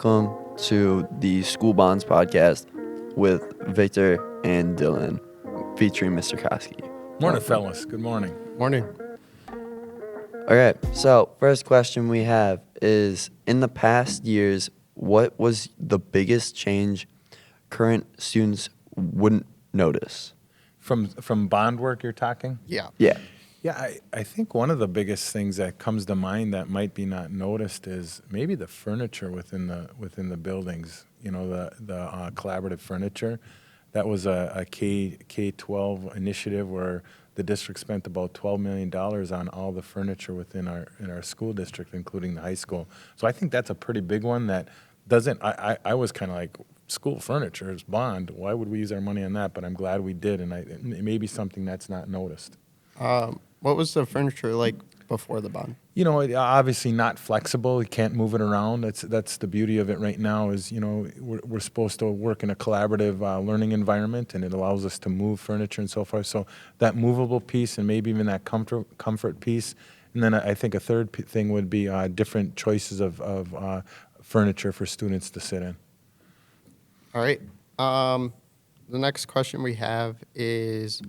welcome to the School Bonds podcast with Victor and Dylan, featuring Mr. Koski. Morning, fellas. Good morning. Morning. All right, so first question we have is, in the past years, what was the biggest change current students wouldn't notice? From bond work you're talking? Yeah. Yeah. Yeah, I think one of the biggest things that comes to mind that might be not noticed is maybe the furniture within the buildings. You know, the collaborative furniture. That was a K-12 initiative where the district spent about $12 million on all the furniture within our school district, including the high school. So I think that's a pretty big one that doesn't. I was kind of like, school furniture is bond. Why would we use our money on that? But I'm glad we did, and it may be something that's not noticed. What was the furniture like before the bond? You know, obviously not flexible. You can't move it around. That's the beauty of it right now is, you know, we're supposed to work in a collaborative learning environment, and it allows us to move furniture and so forth. So that movable piece and maybe even that comfort piece. And then I think a third thing would be different choices of furniture for students to sit in. All right. The next question we have is,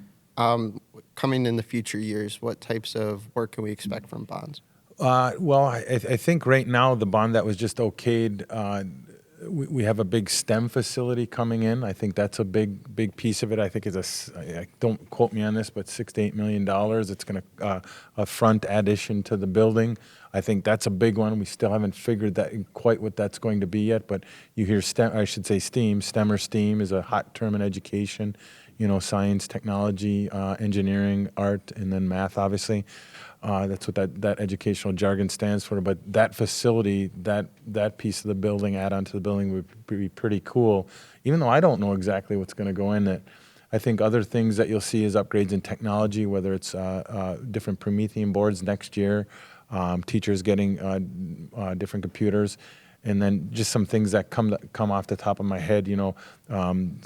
coming in the future years, what types of work can we expect from bonds? Well, I think right now the bond that was just okayed, we have a big STEM facility coming in. I think that's a big piece of it. I think it's don't quote me on this, but $6 to $8 million. It's going to a front addition to the building. I think that's a big one. We still haven't figured that quite what that's going to be yet, but you hear STEM, I should say STEAM. STEM or STEAM is a hot term in education. You know, science, technology, engineering, art, and then math, obviously. That's what that educational jargon stands for. But that facility, that piece of the building, add-on to the building would be pretty cool, even though I don't know exactly what's going to go in it. I think other things that you'll see is upgrades in technology, whether it's different Promethean boards next year, teachers getting different computers. And then just some things that come off the top of my head, you know,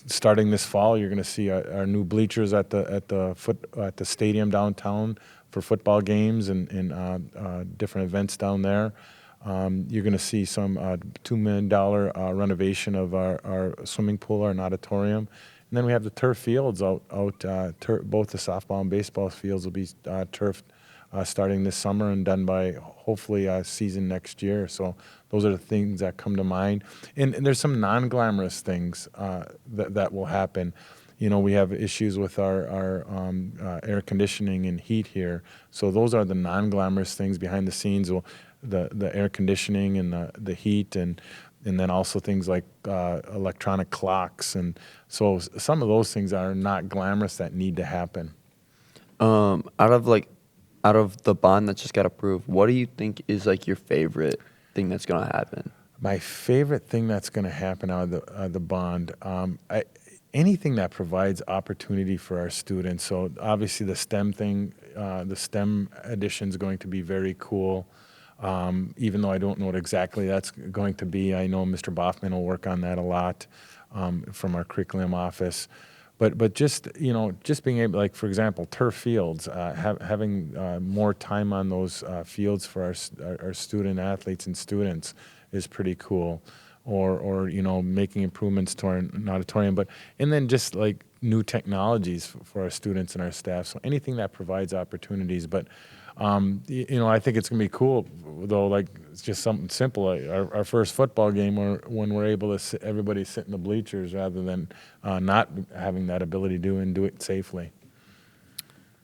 starting this fall, you're going to see our new bleachers at the stadium downtown for football games and different events down there. You're going to see some $2 million renovation of our swimming pool, our auditorium. And then we have the turf fields out both the softball and baseball fields will be turfed starting this summer and done by hopefully a season next year. So those are the things that come to mind. And there's some non-glamorous things that will happen. You know, we have issues with our air conditioning and heat here. So those are the non-glamorous things behind the scenes. Well, the air conditioning and the heat and then also things like electronic clocks. And so some of those things are not glamorous that need to happen. Out of the bond that just got approved, what do you think is like your favorite thing that's going to happen? My favorite thing that's going to happen out of the bond, anything that provides opportunity for our students. So obviously the STEM thing, the STEM edition is going to be very cool. Even though I don't know what exactly that's going to be, I know Mr. Boffman will work on that a lot from our curriculum office. But just, you know, just being able, like, for example, turf fields, having more time on those fields for our student athletes and students is pretty cool. Or you know, making improvements to our auditorium. And then just like new technologies for our students and our staff. So anything that provides opportunities. But you know, I think it's gonna be cool though. Like, it's just something simple. Like our first football game, when we're able to everybody sit in the bleachers rather than not having that ability to do it safely.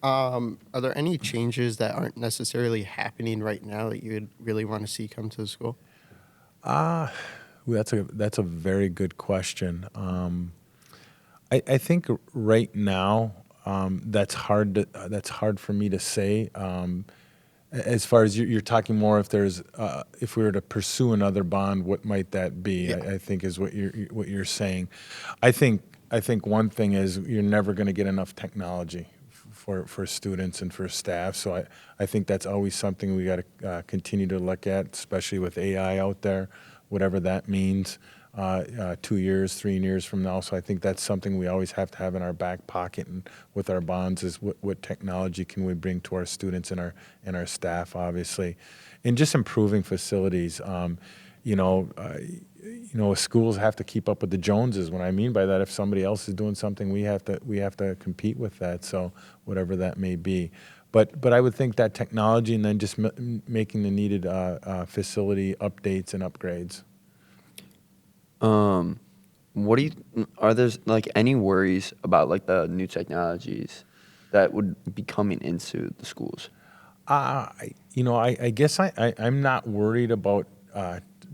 Are there any changes that aren't necessarily happening right now that you would really want to see come to the school? That's a very good question. I think right now that's hard for me to say. As far as you're talking more, if we were to pursue another bond, what might that be? Yeah. I think is what you're saying. I think one thing is you're never going to get enough technology for students and for staff. So I think that's always something we got to continue to look at, especially with AI out there, whatever that means. 2 years, 3 years from now. So I think that's something we always have to have in our back pocket, and with our bonds is what technology can we bring to our students and our staff, obviously, and just improving facilities. schools have to keep up with the Joneses. What I mean by that, if somebody else is doing something, we have to compete with that. So whatever that may be, but I would think that technology and then just making the needed facility updates and upgrades. What do you are there like any worries about like the new technologies that would be coming into the schools? I guess I'm not worried about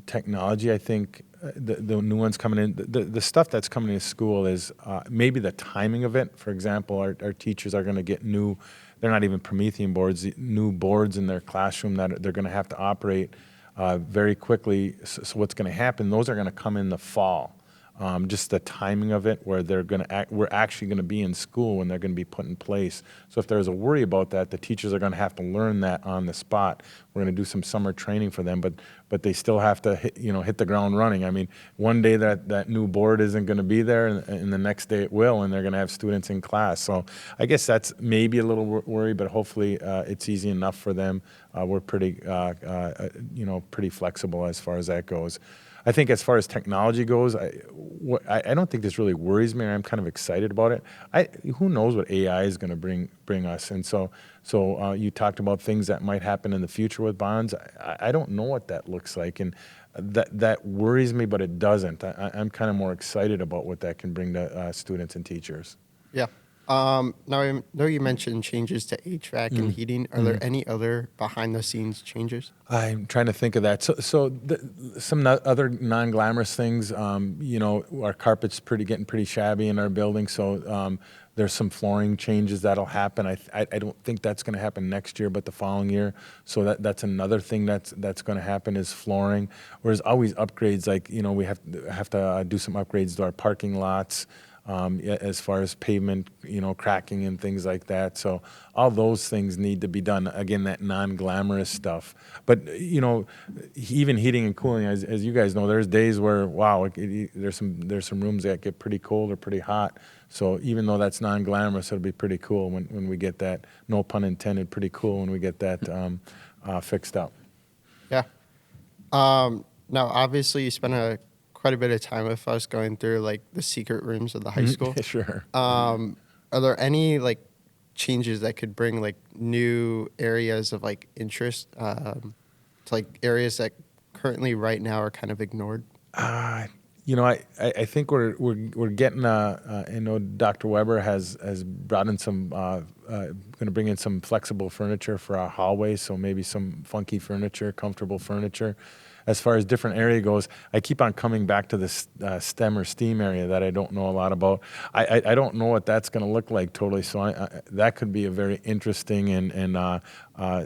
technology. I think the new ones coming in, the stuff that's coming into school is maybe the timing of it. For example, our teachers are going to get they're not even Promethean boards, new boards in their classroom that they're going to have to operate very quickly. So what's going to happen, those are going to come in the fall. Just the timing of it, where we're actually going to be in school when they're going to be put in place. So if there's a worry about that, the teachers are going to have to learn that on the spot. We're going to do some summer training for them, but they still have to hit the ground running. I mean, one day that new board isn't going to be there, and the next day it will, and they're going to have students in class. So I guess that's maybe a little worry, but hopefully it's easy enough for them. We're pretty pretty flexible as far as that goes. I think as far as technology goes, I don't think this really worries me. I'm kind of excited about it. Who knows what AI is going to bring us? And so you talked about things that might happen in the future with bonds. I don't know what that looks like, and that worries me, but it doesn't. I'm kind of more excited about what that can bring to students and teachers. Yeah. Now, I know you mentioned changes to HVAC and heating. Are there any other behind-the-scenes changes? I'm trying to think of that. Some other non-glamorous things. Our carpet's getting pretty shabby in our building, so there's some flooring changes that'll happen. I don't think that's going to happen next year, but the following year. So that's another thing that's going to happen is flooring. There's always upgrades, like we have to do some upgrades to our parking lots. As far as pavement, cracking and things like that. So all those things need to be done. Again, that non-glamorous stuff. But, even heating and cooling, as you guys know, there's days where, wow, there's some rooms that get pretty cold or pretty hot. So even though that's non-glamorous, it'll be pretty cool when we get that, no pun intended, pretty cool when we get that fixed up. Yeah. Now, obviously, you spent quite a bit of time with us going through like the secret rooms of the high school. Sure. Are there any like changes that could bring like new areas of like interest to like areas that currently right now are kind of ignored? I think we're getting. I know Dr. Weber has brought in some. Going to bring in some flexible furniture for our hallway, so maybe some funky furniture, comfortable furniture. As far as different area goes, I keep on coming back to this STEM or STEAM area that I don't know a lot about. I don't know what that's going to look like totally, so that could be a very interesting and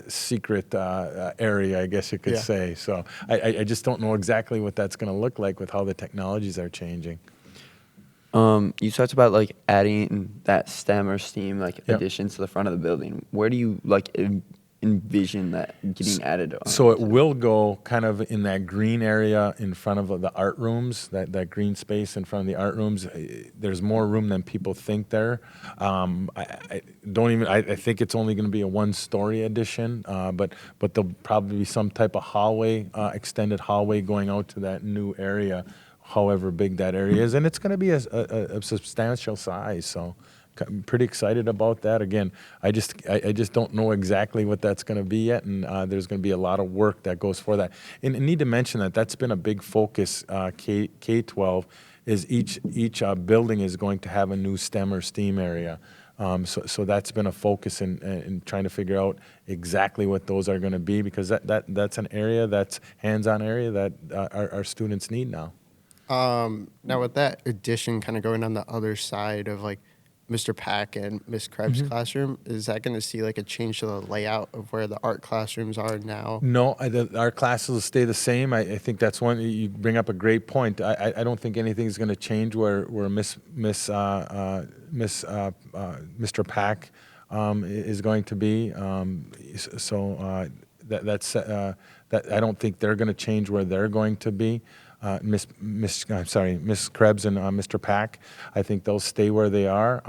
secret area, I guess you could say. So I just don't know exactly what that's going to look like with how the technologies are changing. You talked about like adding that STEM or STEAM addition to the front of the building. Where do you envision that getting added on? So it will go kind of in that green area in front of the art rooms, that green space in front of the art rooms. There's more room than people think there. I think it's only going to be a one-story addition, but there'll probably be some type of hallway, extended hallway going out to that new area, however big that area is, and it's going to be a substantial size. So I'm pretty excited about that. Again, I just don't know exactly what that's going to be yet, and there's going to be a lot of work that goes for that. And I need to mention that's been a big focus. K-12 is each building is going to have a new STEM or STEAM area. So that's been a focus in trying to figure out exactly what those are going to be, because that's an area, that's hands-on area that our students need now. Now with that addition kind of going on the other side of like Mr. Pack and Miss Krebs' classroom, is that going to see like a change to the layout of where the art classrooms are now? No, our classes will stay the same. I think that's one, you bring up a great point. I don't think anything's going to change where Mr. Pack is going to be. That I don't think they're going to change where they're going to be. Miss Krebs and Mr. Pack, I think they'll stay where they are.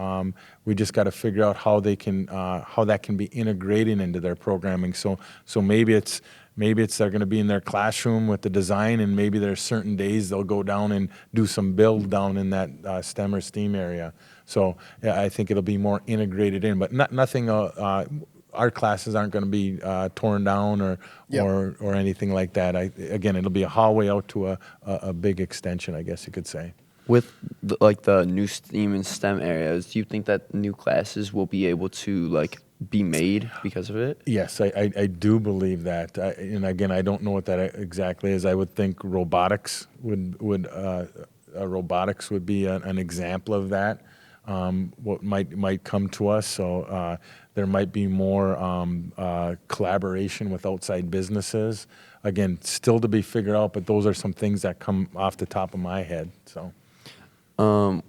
We just got to figure out how that can be integrated into their programming. So maybe it's maybe it's they're going to be in their classroom with the design, and maybe there's certain days they'll go down and do some build down in that STEM or STEAM area. So yeah, I think it'll be more integrated in, but nothing. Our classes aren't going to be torn down or anything like that. Again, it'll be a hallway out to a big extension, I guess you could say. With like the new STEAM and STEM areas, do you think that new classes will be able to like be made because of it? Yes, I do believe that. And again, I don't know what that exactly is. I would think robotics robotics would be an example of that. What might come to us. So there might be more collaboration with outside businesses. Again, still to be figured out, but those are some things that come off the top of my head. So.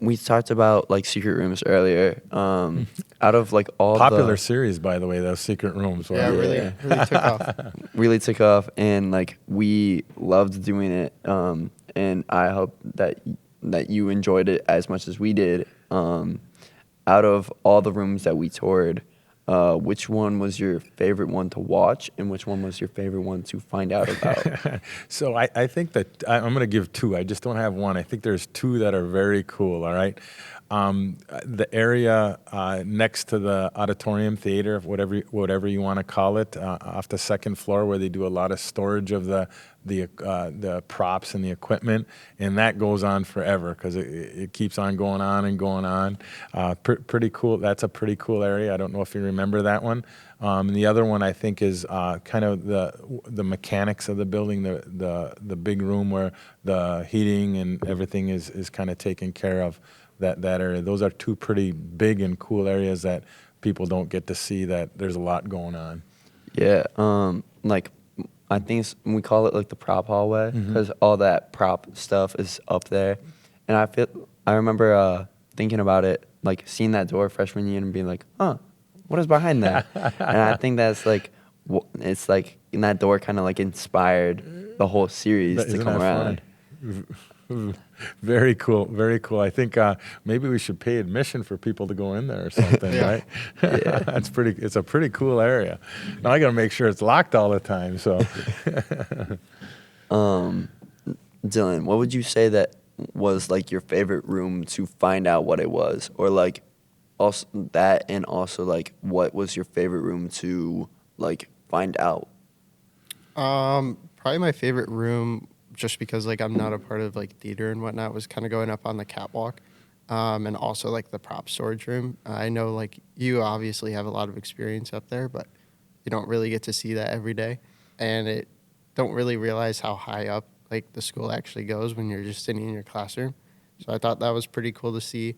We talked about like secret rooms earlier. Out of like all popular series, by the way, those secret rooms. Yeah, really took off. Really took off, and like we loved doing it. And I hope that you enjoyed it as much as we did. Out of all the rooms that we toured, which one was your favorite one to watch, and which one was your favorite one to find out about? So I think that I'm going to give two. I just don't have one. I think there's two that are very cool, all right? The area next to the auditorium theater, whatever you want to call it, off the second floor where they do a lot of storage of the props and the equipment, and that goes on forever because it keeps on going on and going on. Pretty cool. That's a pretty cool area. I don't know if you remember that one. And the other one I think is kind of the mechanics of the building, the big room where the heating and everything is kind of taken care of. That area. Those are two pretty big and cool areas that people don't get to see. That there's a lot going on. Yeah. Like I think we call it like the prop hallway because all that prop stuff is up there, and I remember thinking about it, like seeing that door freshman year and being like, huh, what is behind that? And I think that's like, it's like in that door kind of like inspired the whole series to come around. Very cool, very cool. I think maybe we should pay admission for people to go in there or something, right? Yeah. It's a pretty cool area. Now I got to make sure it's locked all the time. So, Dylan, what would you say that was like your favorite room to find out what it was, or like also that, and also like what was your favorite room to like find out? Probably my favorite room, just because like I'm not a part of like theater and whatnot, was kind of going up on the catwalk, and also like the prop storage room. I know like you obviously have a lot of experience up there, but you don't really get to see that every day, and it don't really realize how high up like the school actually goes when you're just sitting in your classroom. So I thought that was pretty cool to see,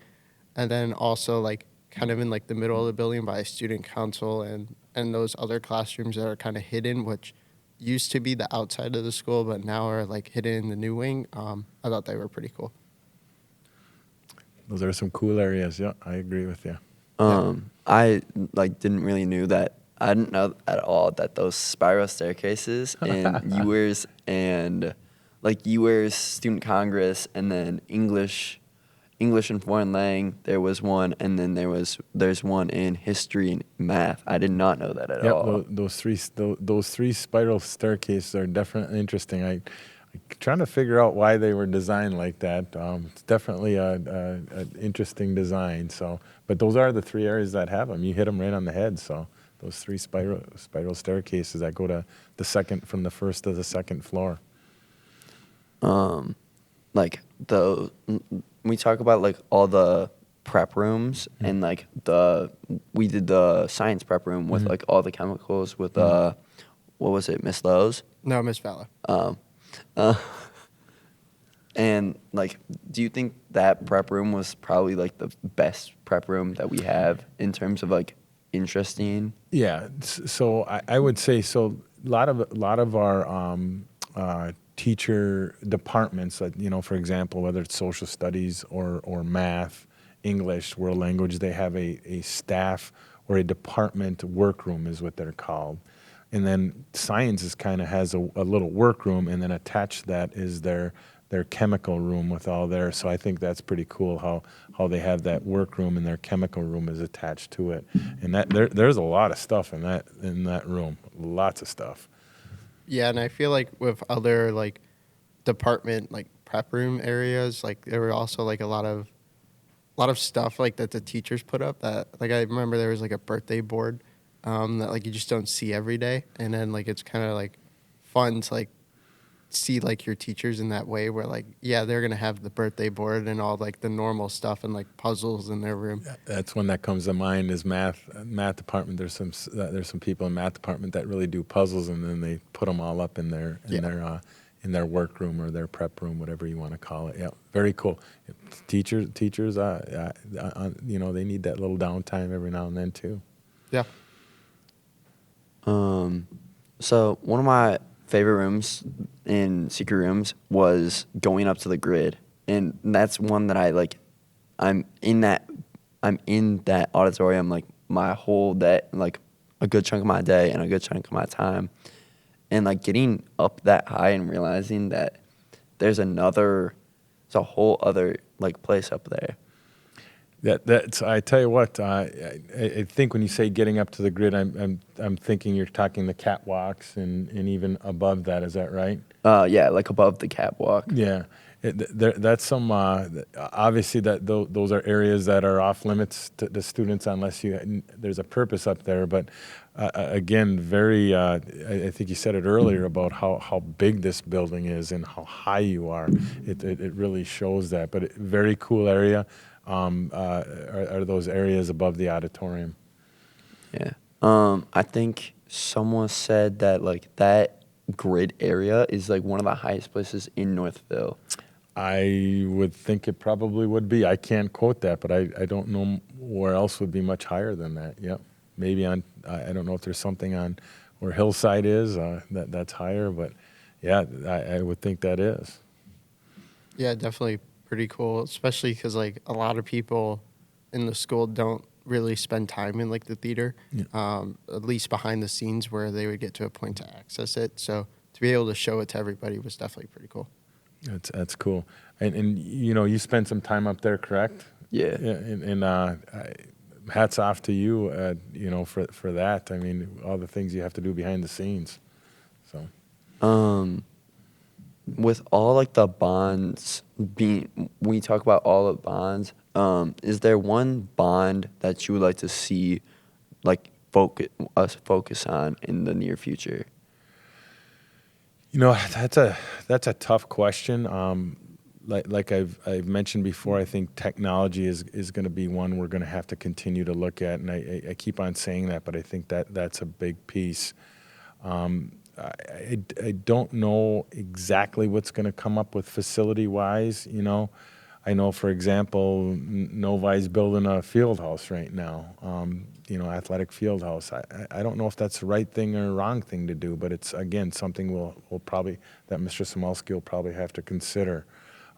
and then also like kind of in like the middle of the building by student council and those other classrooms that are kind of hidden, which used to be the outside of the school, but now are like hidden in the new wing. I thought they were pretty cool. those are some cool areas. Yeah, I agree with you. I like didn't really knew that. I didn't know at all that those spiral staircases and Ewers and like Ewers Student Congress and then English and foreign lang, there was one, and then there's one in history and math. I did not know that at all. Those three spiral staircases are definitely interesting. I'm trying to figure out why they were designed like that. It's definitely an interesting design. So, but those are the three areas that have them. You hit them right on the head. So those three spiral staircases that go to the second, from the first to the second floor. Like we talk about like all the prep rooms and like we did the science prep room with like all the chemicals with what was it, Miss Lowe's? No, Miss Falla. And like, do you think that prep room was probably like the best prep room that we have in terms of like interesting? Yeah, so I would say so. A lot of our teacher departments, like, you know, for example, whether it's social studies or math, English, world language, they have a staff or a department workroom is what they're called. And then sciences kind of has a little workroom, and then attached to that is their chemical room with all their, so I think that's pretty cool how they have that workroom and their chemical room is attached to it. And that there's a lot of stuff in that room, lots of stuff. Yeah, and I feel like with other like department like prep room areas, like there were also like a lot of stuff like that the teachers put up that like I remember there was like a birthday board that like you just don't see every day, and then like it's kind of like fun to like see like your teachers in that way where like yeah they're gonna have the birthday board and all like the normal stuff and like puzzles in their room. That's one that comes to mind is math department. There's some people in math department that really do puzzles, and then they put them all up in their workroom or their prep room, whatever you want to call it. Yeah, very cool. Teachers, they need that little downtime every now and then too. Yeah. So one of my favorite rooms in secret rooms was going up to the grid, and that's one that I like. I'm in that. I'm in that auditorium like my whole day, like a good chunk of my day and a good chunk of my time, and like getting up that high and realizing that there's a whole other like place up there. That's. I tell you what. I think when you say getting up to the grid, I'm thinking you're talking the catwalks and even above that. Is that right? Yeah, like above the catwalk. Yeah, that's some obviously those are areas that are off limits to the students unless there's a purpose up there. But again, I think you said it earlier about how big this building is and how high you are. It really shows that. But very cool area. Are those areas above the auditorium? Yeah. I think someone said that like that grid area is like one of the highest places in Northville. I would think it probably would be. I can't quote that, but I don't know where else would be much higher than that. Yep. Maybe I don't know if there's something on where Hillside is that's higher, but yeah, I would think that is. Yeah, definitely pretty cool, especially because like a lot of people in the school don't really spend time in like the theater, at least behind the scenes where they would get to a point to access it. So to be able to show it to everybody was definitely pretty cool. That's cool. And you spent some time up there, correct? Yeah. And hats off to you, for that. I mean, all the things you have to do behind the scenes. So. With all like the bonds being, when you talk about all the bonds, is there one bond that you would like to see, like focus on in the near future? That's a tough question. Like I've mentioned before, I think technology is going to be one we're going to have to continue to look at, and I keep on saying that, but I think that's a big piece. I don't know exactly what's going to come up with facility-wise, I know, for example, Novi's building a field house right now, athletic field house. I don't know if that's the right thing or wrong thing to do, but it's, again, something we'll probably, that Mr. Samulski will probably have to consider.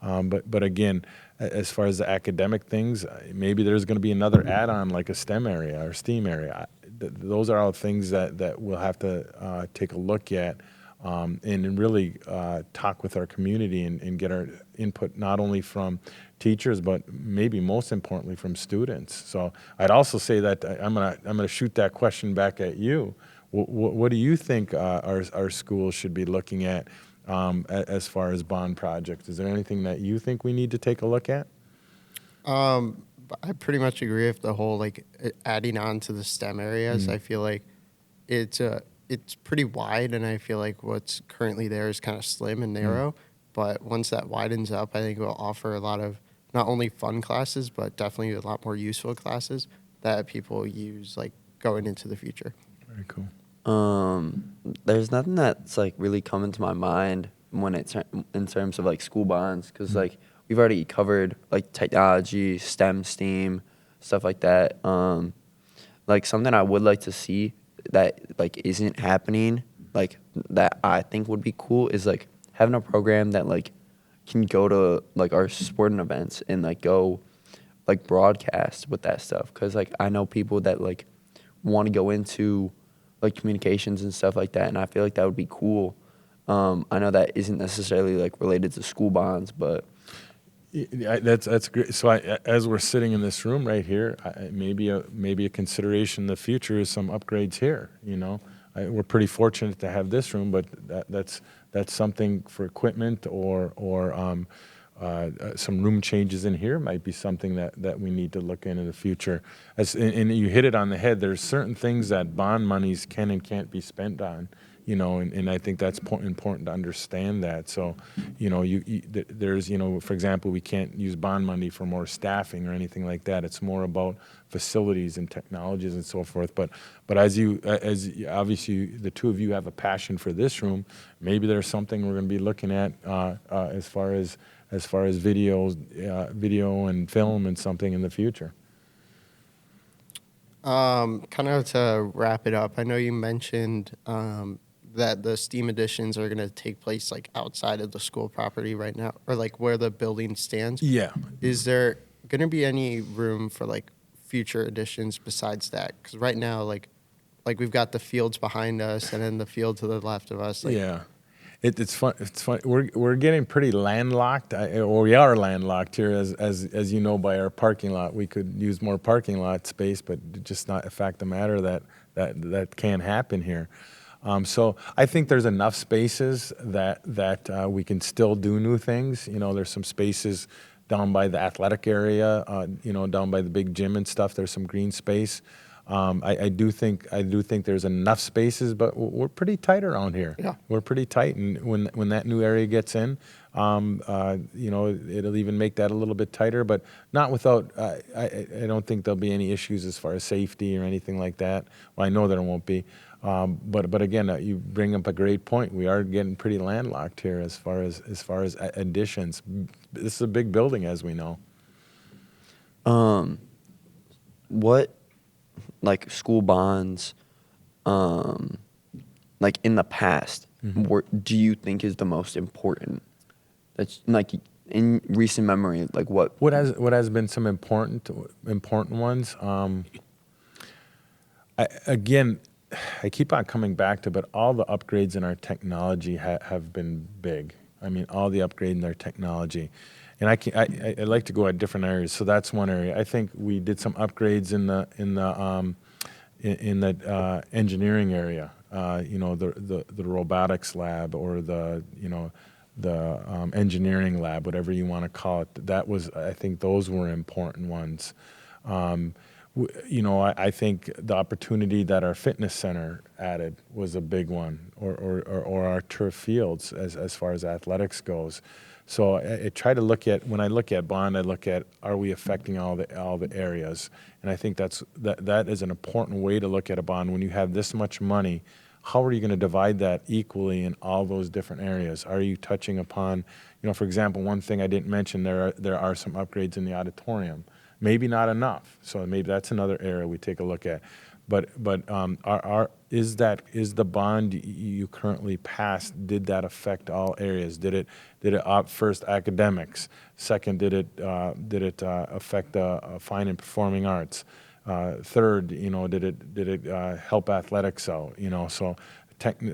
But again, as far as the academic things, maybe there's going to be another add-on like a STEM area or STEAM area. Those are all things that we'll have to take a look at and really talk with our community and get our input not only from teachers but maybe most importantly from students. So I'd also say that I'm gonna shoot that question back at you. What do you think our schools should be looking at as far as bond projects? Is there anything that you think we need to take a look at? I pretty much agree with the whole like adding on to the STEM areas. I feel like it's pretty wide, and I feel like what's currently there is kind of slim and narrow. But once that widens up, I think it will offer a lot of not only fun classes, but definitely a lot more useful classes that people use like going into the future. Very cool. There's nothing that's like really coming to my mind when in terms of like school bonds, because like we've already covered like technology, STEM, STEAM, stuff like that. Like something I would like to see that like isn't happening, like that I think would be cool is like having a program that like can go to like our sporting events and like go like broadcast with that stuff, because like I know people that like want to go into like communications and stuff like that, and I feel like that would be cool. I know that isn't necessarily like related to school bonds, but that's great. So as we're sitting in this room right here, maybe a consideration in the future is some upgrades here. we're pretty fortunate to have this room, but that's something for equipment or some room changes in here might be something that we need to look in the future. And you hit it on the head. There's certain things that bond monies can and can't be spent on, and I think that's important to understand that. So, there's, for example, we can't use bond money for more staffing or anything like that. It's more about facilities and technologies and so forth. But as obviously the two of you have a passion for this room, maybe there's something we're going to be looking at as far as video and film and something in the future. Kind of to wrap it up, I know you mentioned that the STEAM editions are going to take place like outside of the school property right now, or like where the building stands. Yeah. Is there going to be any room for like future editions besides that? Because right now, like we've got the fields behind us, and then the field to the left of us. Like, yeah. It's fun. It's fun. We're getting pretty landlocked, or we are landlocked here, as you know, by our parking lot. We could use more parking lot space, but just not a fact of the matter that can happen here. So I think there's enough spaces that we can still do new things. There's some spaces down by the athletic area, down by the big gym and stuff. There's some green space. I do think there's enough spaces, but we're pretty tight around here. Yeah. We're pretty tight, and when that new area gets in, it'll even make that a little bit tighter, but not without. I don't think there'll be any issues as far as safety or anything like that. Well, I know there won't be. But again, you bring up a great point. We are getting pretty landlocked here as far as additions. This is a big building, as we know. What, like school bonds, like in the past, do you think is the most important? That's like in recent memory, like what? What has been some important ones? I keep on coming back to, but all the upgrades in our technology have been big. I mean, all the upgrades in our technology, and I like to go at different areas. So that's one area. I think we did some upgrades in the engineering area. The robotics lab or the engineering lab, whatever you want to call it. I think those were important ones. I think the opportunity that our fitness center added was a big one, or our turf fields as far as athletics goes. So I try to look at, when I look at bond, I look at, are we affecting all the areas? And I think that is an important way to look at a bond. When you have this much money, how are you going to divide that equally in all those different areas? Are you touching upon, for example, one thing I didn't mention, there are some upgrades in the auditorium. Maybe not enough, so maybe that's another area we take a look at. But is the bond you currently passed? Did that affect all areas? Did it opt first academics? Second, did it affect fine and performing arts? Third, did it help athletics out? So.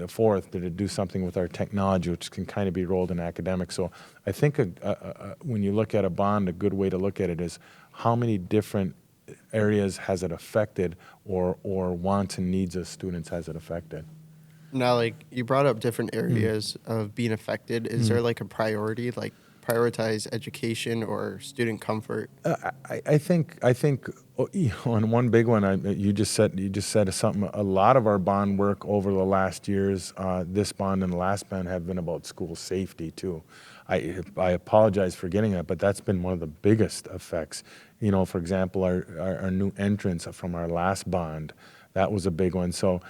Fourth, did it do something with our technology, which can kind of be rolled in academics? So I think when you look at a bond, a good way to look at it is how many different areas has it affected, or wants and needs of students has it affected? Now, like you brought up different areas of being affected. Is there like a priority, like prioritize education or student comfort? I think on one big one, you just said something. A lot of our bond work over the last years, this bond and the last bond have been about school safety too. I apologize for getting that, but that's been one of the biggest effects. For example, our new entrance from our last bond, that was a big one. So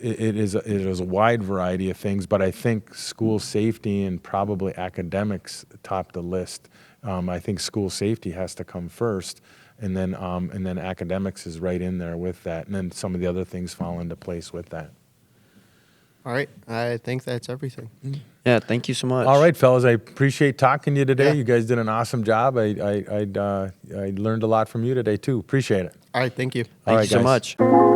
it is a wide variety of things, but I think school safety and probably academics top the list. I think school safety has to come first, and then academics is right in there with that, and then some of the other things fall into place with that. All right, I think that's everything. Yeah, thank you so much. All right, fellas, I appreciate talking to you today. Yeah. You guys did an awesome job. I learned a lot from you today too. Appreciate it. All right, thank you. Thank All you so right, guys. much.